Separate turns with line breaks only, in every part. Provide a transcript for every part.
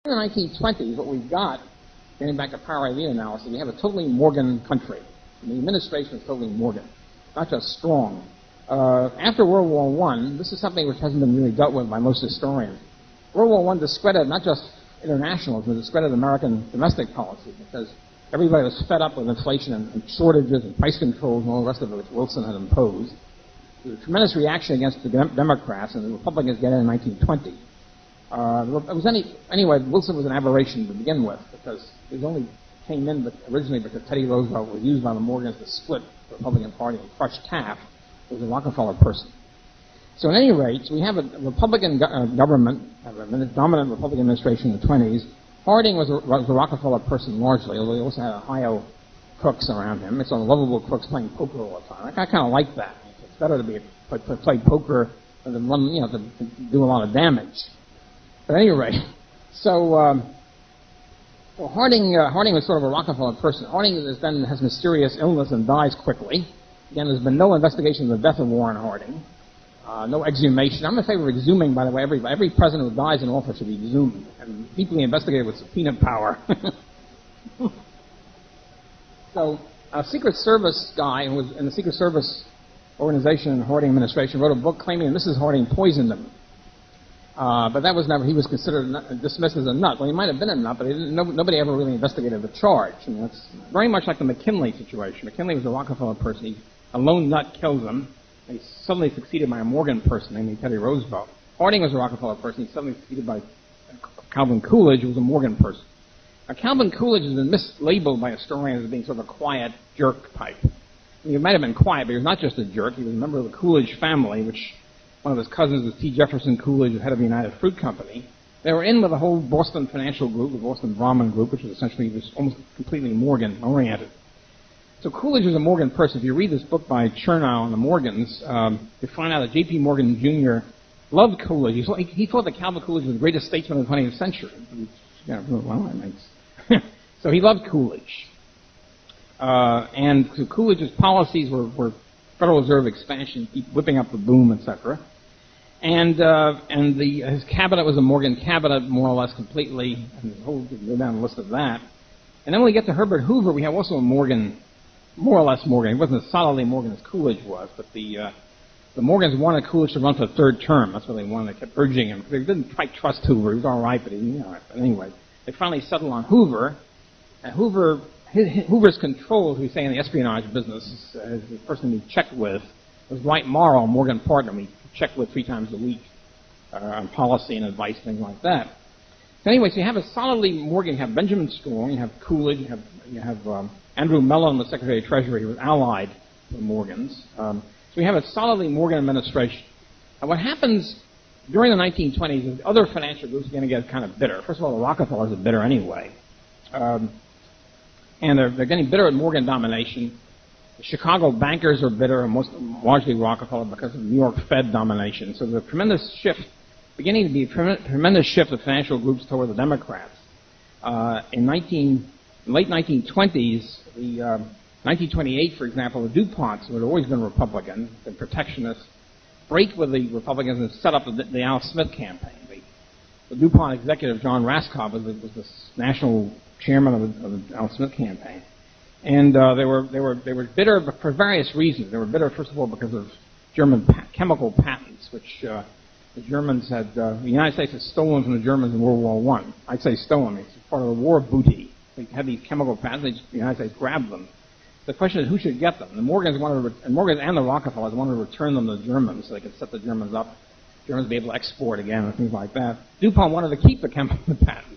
In the 1920s, what we've got, getting back to power idea analysis, we have a totally Morgan country. The administration is totally Morgan, not just strong. After World War I, this is something which hasn't been really dealt with by most historians. World War I discredited not just internationalism, but discredited American domestic policy because everybody was fed up with inflation and shortages and price controls and all the rest of it which Wilson had imposed. There was a tremendous reaction against the Democrats, and the Republicans get in 1920. Anyway, Wilson was an aberration to begin with because it only came in originally because Teddy Roosevelt was used by the Morgans to split the Republican Party and crush Taft. It was a Rockefeller person. So at any rate, we have a Republican government, a dominant Republican administration in the 20s. Harding was a Rockefeller person largely, although he also had Ohio crooks around him. It's on lovable crooks playing poker all the time. I kind of like that. It's better to play poker than to run, to do a lot of damage. But at any rate, so Harding was sort of a Rockefeller person. Harding then has mysterious illness and dies quickly. Again, there's been no investigation of the death of Warren Harding. No exhumation. I'm in favor of exhuming, by the way. Every president who dies in office should be exhumed and deeply investigated with subpoena power. So a Secret Service guy who was in the Secret Service organization in the Harding administration wrote a book claiming Mrs. Harding poisoned him. But that was never, he was considered dismissed as a nut. Well, he might have been a nut, but nobody ever really investigated the charge. And that's very much like the McKinley situation. McKinley was a Rockefeller person. A lone nut kills him. He suddenly succeeded by a Morgan person named Teddy Roosevelt. Harding was a Rockefeller person. He suddenly succeeded by Calvin Coolidge, who was a Morgan person. Now, Calvin Coolidge has been mislabeled by historians as being sort of a quiet jerk type. He might have been quiet, but he was not just a jerk. He was a member of the Coolidge family, which one of his cousins was T. Jefferson Coolidge, the head of the United Fruit Company. They were in with the whole Boston financial group, the Boston Brahmin group, which was essentially just almost completely Morgan-oriented. So Coolidge was a Morgan person. If you read this book by Chernow on the Morgans, you find out that J.P. Morgan Jr. loved Coolidge. He thought that Calvin Coolidge was the greatest statesman of the 20th century. Yeah, well, that makes... So he loved Coolidge. And so Coolidge's policies were Federal Reserve expansion, keep whipping up the boom, etc. And his cabinet was a Morgan cabinet, more or less completely. And the whole go down the list of that. And then when we get to Herbert Hoover, we have also a Morgan, more or less Morgan. He wasn't as solidly Morgan as Coolidge was, but the Morgans wanted Coolidge to run for the third term. That's what they wanted. They kept urging him. They didn't quite trust Hoover. He was all right, but he didn't. But anyway, they finally settled on Hoover. And Hoover's control, as we say in the espionage business, as the person we checked with, was Dwight Morrow, a Morgan partner. We checked with 3 times a week on policy and advice, things like that. So anyway, so you have a solidly Morgan. You have Benjamin Strong, you have Coolidge, you have Andrew Mellon, the Secretary of Treasury, who was allied with Morgans. So we have a solidly Morgan administration. And what happens during the 1920s is other financial groups are going to get kind of bitter. First of all, the Rockefellers are bitter anyway. And they're getting bitter at Morgan domination. The Chicago bankers are bitter, and largely Rockefeller, because of New York Fed domination. So there's a tremendous shift, beginning to be a tremendous shift of financial groups toward the Democrats. In late 1920s, 1928, for example, the DuPonts, who had always been Republican, been protectionists, break with the Republicans and set up the Al Smith campaign. The DuPont executive, John Raskob, was the national chairman of the Al Smith campaign. And they were bitter for various reasons. They were bitter, first of all, because of German chemical patents, which the Germans had, the United States had stolen from the Germans in World War I. I'd say stolen. It's part of the war booty. They had these chemical patents. The United States grabbed them. The question is, who should get them? The Morgans Morgans and the Rockefellers wanted to return them to the Germans so they could set the Germans up. Germans would be able to export again and things like that. DuPont wanted to keep the chemical patents.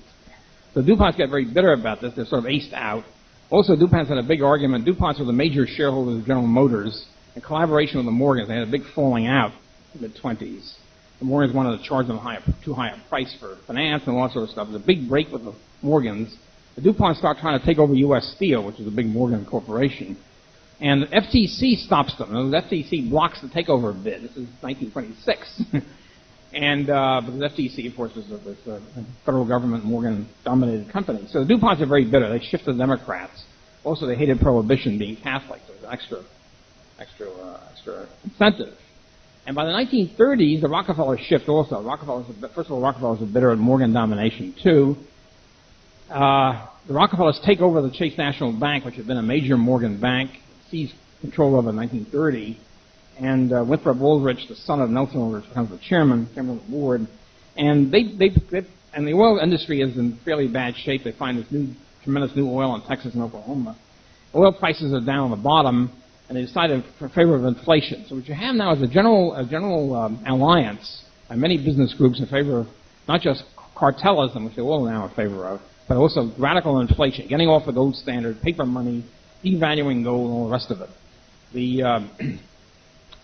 So DuPont's got very bitter about this. They're sort of aced out. Also, DuPont's had a big argument. DuPont's were the major shareholders of General Motors. In collaboration with the Morgans, they had a big falling out in the mid-20s. The Morgans wanted to charge them too high a price for finance and all that sort of stuff. There's a big break with the Morgans. The DuPont start trying to take over U.S. Steel, which is a big Morgan corporation. And the FTC stops them. The FTC blocks the takeover bid. This is 1926. And but the FTC, of course, was a federal government Morgan-dominated company. So the DuPonts are very bitter. They shift to the Democrats. Also, they hated prohibition, being Catholic. So there's extra incentive. And by the 1930s, the Rockefellers shift also. First of all, Rockefellers are bitter at Morgan domination too. The Rockefellers take over the Chase National Bank, which had been a major Morgan bank, seized control of it in 1930, and Winthrop Woolrich, the son of Nelson Woolrich, becomes the chairman of the board. And and the oil industry is in fairly bad shape. They find this tremendous new oil in Texas and Oklahoma. Oil prices are down on the bottom, and they decided in favor of inflation. So what you have now is a general alliance by many business groups in favor of not just cartelism, which they're all now in favor of, but also radical inflation, getting off the gold standard, paper money, devaluing gold, and all the rest of it.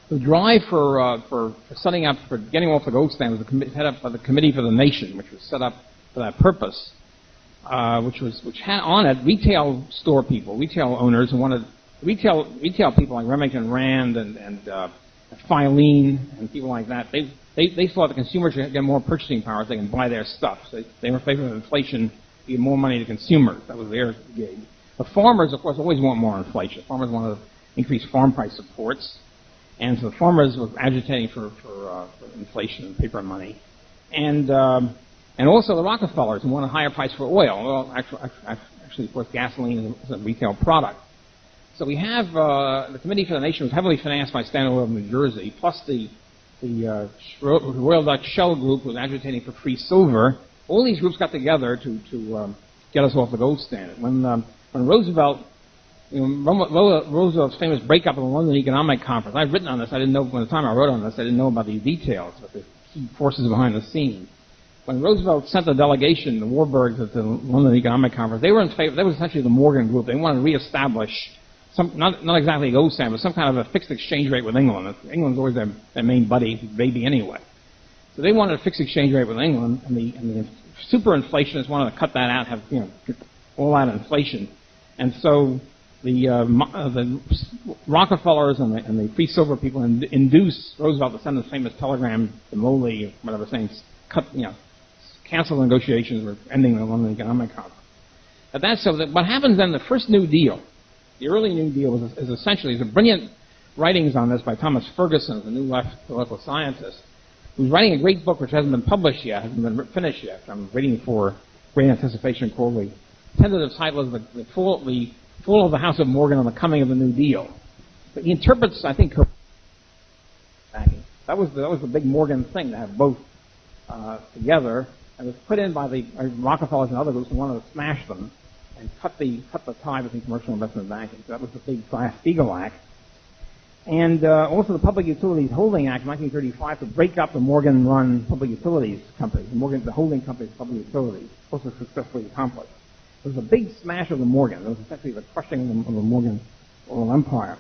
The drive for setting up, for getting off the gold standard was headed up by the Committee for the Nation, which was set up for that purpose, which had on it retail store people, retail owners who wanted retail people like Remington Rand and Filene and people like that. They thought the consumers should get more purchasing power so they can buy their stuff. So they were in favor of inflation to give more money to consumers. That was their gig. The farmers, of course, always want more inflation. Farmers want to increase farm price supports. And so the farmers were agitating for inflation and paper money. And also the Rockefellers who want a higher price for oil. Well, actually, of course, gasoline is a retail product. So we have the Committee for the Nation was heavily financed by Standard Oil of New Jersey, plus the Royal Dutch Shell Group was agitating for free silver. All these groups got together to get us off the gold standard. When Roosevelt, Roosevelt's famous breakup of the London Economic Conference, I've written on this. I didn't know, by the time I wrote on this, I didn't know about these details, but the key forces behind the scenes. When Roosevelt sent the delegation, the Warburgs, at the London Economic Conference, they were in favor. They were essentially the Morgan Group. They wanted to reestablish not exactly a gold standard, but some kind of a fixed exchange rate with England. England's always their main baby anyway. So they wanted a fixed exchange rate with England, and the super-inflationists wanted to cut that out, have all out inflation. And so the Rockefellers and the free silver people induced Roosevelt to send this famous telegram to Moley, whatever, saying cancel negotiations or ending the London Economic Conference. But what happens then? The first New Deal, the early New Deal, is essentially brilliant writings on this by Thomas Ferguson, the New Left political scientist, who's writing a great book which hasn't been published yet, hasn't been finished yet. I'm waiting for great anticipation, called the tentative title is the Fall of the House of Morgan and the Coming of the New Deal. But he interprets, I think, that was the big Morgan thing, to have both together, and it was put in by the Rockefellers and other groups who wanted to smash them and cut the tie between commercial investment banking. So that was the big Glass-Steagall Act. And also the Public Utilities Holding Act of 1935 to break up the Morgan-run public utilities companies, the holding companies of public utilities, also successfully accomplished. It was a big smash of the Morgan. It was essentially the crushing of the Morgan oil empire.